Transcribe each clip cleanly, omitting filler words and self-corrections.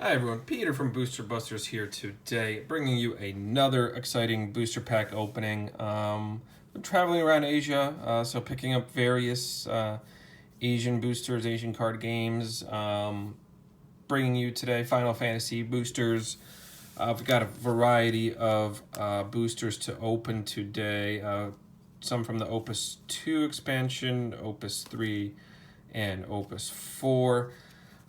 Hi everyone, Peter from Booster Busters here today, bringing you another exciting booster pack opening. Been traveling around Asia, so picking up various Asian boosters, Asian card games. Bringing you today Final Fantasy boosters. We've got a variety of boosters to open today. Some from the Opus 2 expansion, Opus 3, and Opus 4.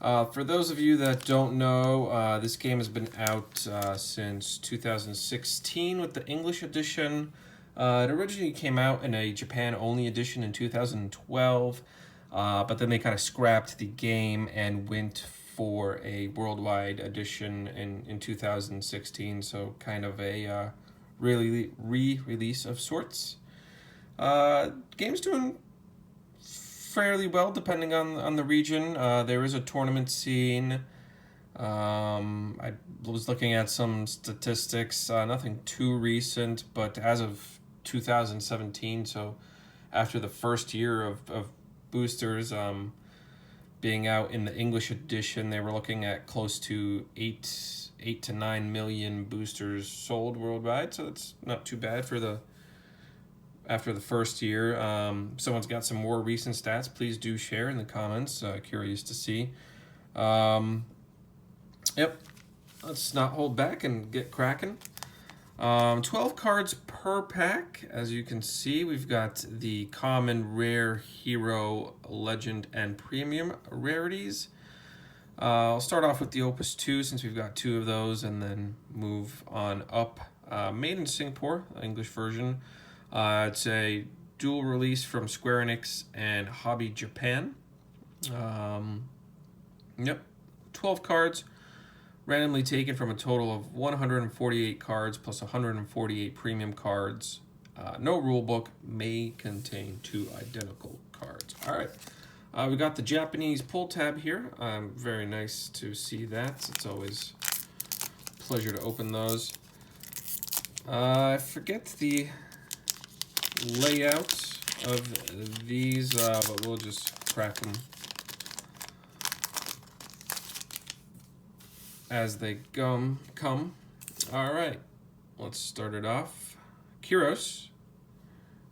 For those of you that don't know, this game has been out since 2016 with the English edition. It originally came out in a Japan-only edition in 2012, but then they kind of scrapped the game and went for a worldwide edition in 2016, so kind of a really re-release of sorts. Game's doing fairly well depending on the region. There is a tournament scene. I was looking at some statistics, nothing too recent, but as of 2017, so after the first year of boosters being out in the English edition, they were looking at close to 8 to 9 million boosters sold worldwide, so that's not too bad for after the first year. Someone's got some more recent stats, please do share in the comments. Curious to see. Yep, let's not hold back and get cracking. 12 cards per pack. As you can see, we've got the common, rare, hero, legend, and premium rarities. I'll start off with the Opus 2 since we've got two of those, and then move on up. Made in Singapore, English version. It's a dual release from Square Enix and Hobby Japan. Yep, 12 cards, randomly taken from a total of 148 cards plus 148 premium cards. No rule book, may contain 2 identical cards. All right, we got the Japanese pull tab here. Very nice to see that. It's always a pleasure to open those. I forget the layout of these, but we'll just crack them as they come. All right, let's start it off. Kyros.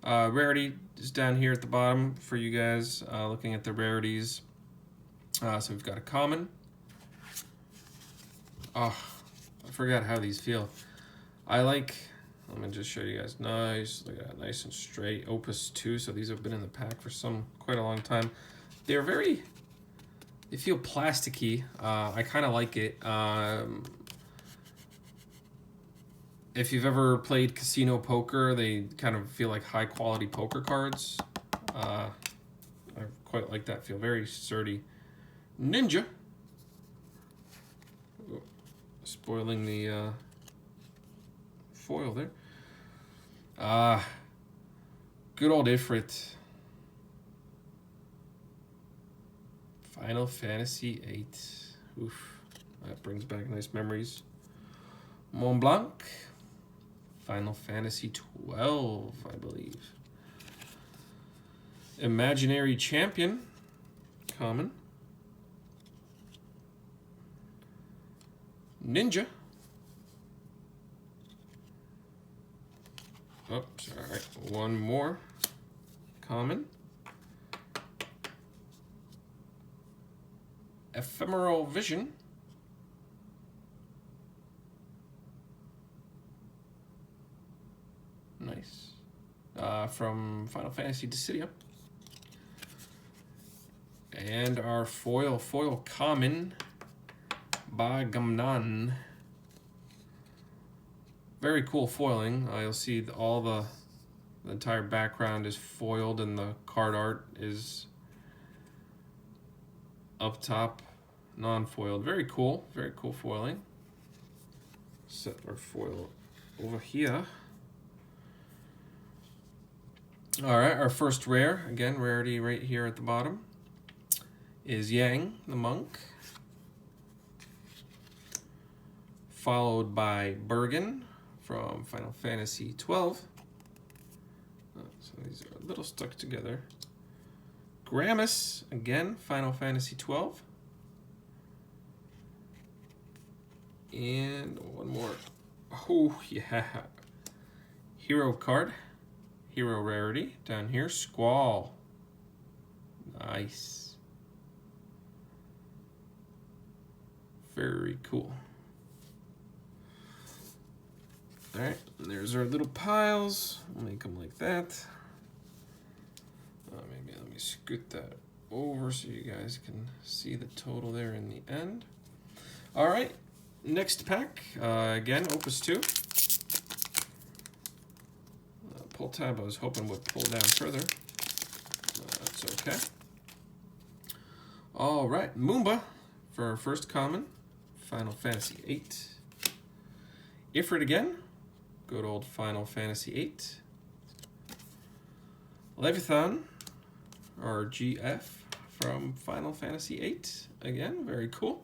Rarity is down here at the bottom for you guys looking at the rarities. So we've got a common. Oh, I forgot how these feel. Let me just show you guys. Nice, look at that, nice and straight. Opus 2, so these have been in the pack for quite a long time. They feel plasticky. I kind of like it. If you've ever played casino poker, they kind of feel like high quality poker cards. I quite like that feel, very sturdy. Ninja. Oh, spoiling the foil there. Good old Ifrit. Final Fantasy 8. Oof, that brings back nice memories. Mont Blanc. Final Fantasy 12, I believe. Imaginary Champion. Common. Ninja. Oops, all right, one more. Common. Ephemeral Vision. Nice. From Final Fantasy Dissidia. And our foil common, Bagamnan. Very cool foiling. You'll see all the entire background is foiled and the card art is up top, non-foiled. Very cool foiling. Set our foil over here. All right, our first rare, again, rarity right here at the bottom, is Yang, the monk. Followed by Bergen from Final Fantasy 12. So these are a little stuck together. Gramus, again, Final Fantasy 12. And one more. Oh, yeah. Hero card. Hero rarity down here. Squall. Nice. Very cool. All right, there's our little piles. We'll make them like that. Maybe let me scoot that over so you guys can see the total there in the end. All right, next pack. Again, Opus 2. Pull tab I was hoping would pull down further. That's okay. All right, Moomba for our first common. Final Fantasy 8. Ifrit again. Good old Final Fantasy 8. Leviathan, or GF from Final Fantasy 8. Again, very cool.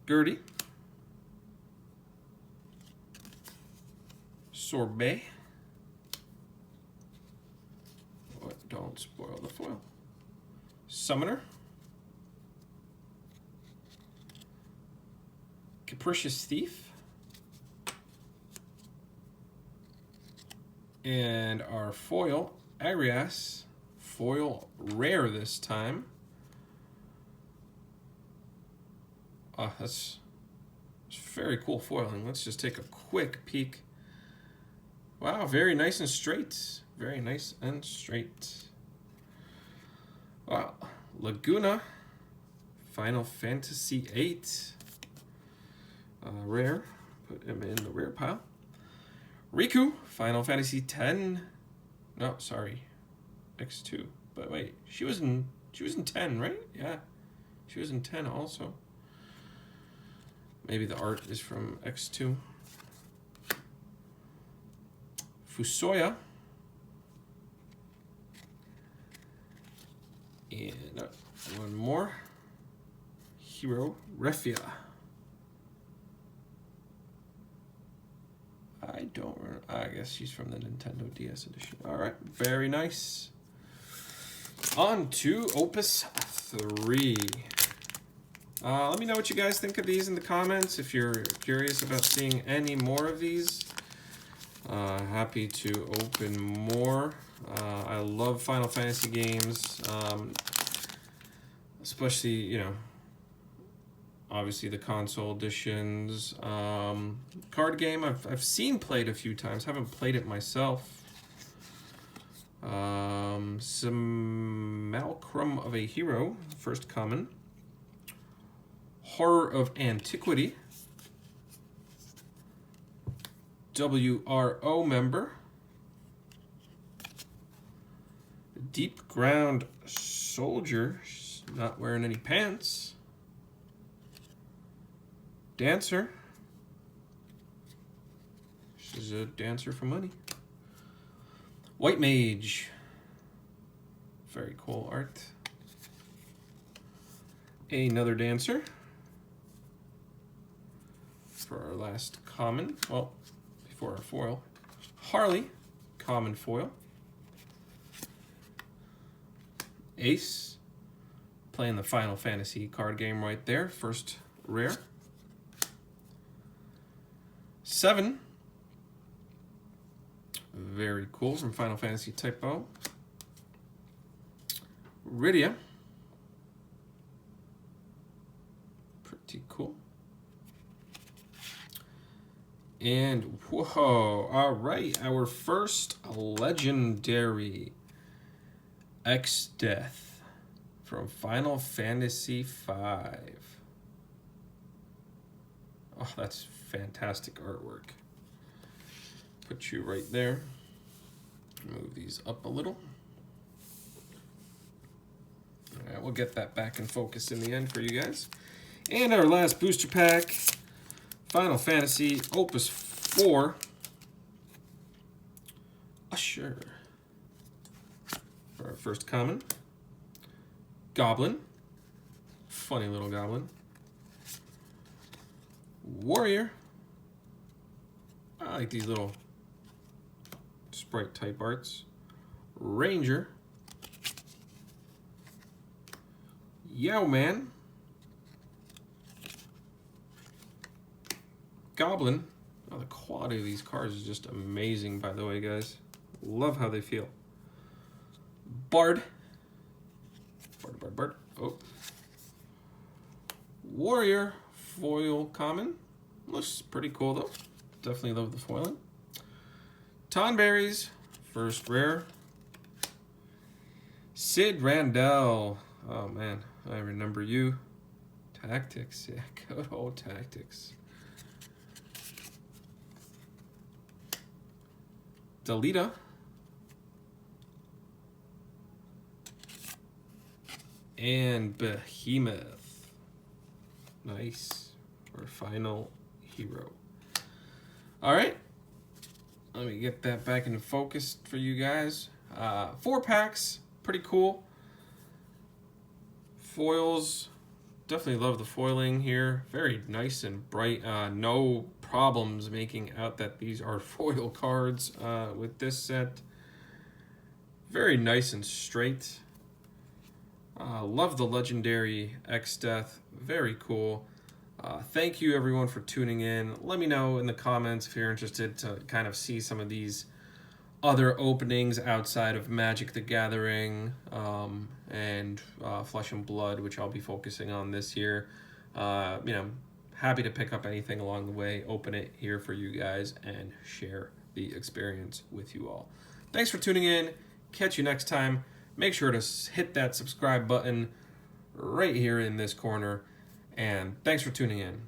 Gertie. Sorbet. Oh, don't spoil the foil. Summoner. Capricious Thief. And our foil, Agrias, foil rare this time. That's very cool foiling. Let's just take a quick peek. Wow, very nice and straight. Very nice and straight. Wow, Laguna, Final Fantasy 8. Rare, put him in the rare pile. Riku, Final Fantasy 10. No, sorry, X2. But wait, she was in 10, right? Yeah, she was in 10 also. Maybe the art is from X2. Fusoya. And one more. Hero Refia. I guess she's from the Nintendo DS edition. All right, very nice. On to Opus 3. Let me know what you guys think of these in the comments. If you're curious about seeing any more of these, happy to open more. I love Final Fantasy games, especially, you know, obviously the console editions. Card game I've seen played a few times, haven't played it myself. Simulacrum of a Hero, first common. Horror of Antiquity. WRO member. Deep Ground Soldier, not wearing any pants. Dancer. She's a dancer for money. White Mage. Very cool art. Another dancer. For our last common, well, before our foil. Harley, common foil. Ace, playing the Final Fantasy card game right there, first rare. 7, very cool, from Final Fantasy Typo. Rydia, pretty cool. And whoa, all right, our first legendary X-Death from Final Fantasy V. Oh, that's fantastic artwork. Put you right there. Move these up a little. All right, we'll get that back in focus in the end for you guys. And our last booster pack, Final Fantasy Opus 4. Usher. For our first common. Goblin. Funny little goblin. Warrior. I like these little sprite type arts. Ranger. Yao Man. Goblin. Oh, the quality of these cards is just amazing, by the way, guys. Love how they feel. Bard. Bard. Oh. Warrior. Foil common. Looks pretty cool, though. Definitely love the foiling. Tonberries. First rare. Sid Randell. Oh, man. I remember you. Tactics. Yeah, good old Tactics. Delita. And Behemoth. Nice. Our final hero. All right. Let me get that back into focus for you guys. 4 packs. Pretty cool. Foils. Definitely love the foiling here. Very nice and bright. No problems making out that these are foil cards with this set. Very nice and straight. Love the legendary X-Death. Very cool. Thank you everyone for tuning in. Let me know in the comments if you're interested to kind of see some of these other openings outside of Magic the Gathering and Flesh and Blood, which I'll be focusing on this year. Happy to pick up anything along the way, open it here for you guys, and share the experience with you all. Thanks for tuning in. Catch you next time. Make sure to hit that subscribe button right here in this corner. And thanks for tuning in.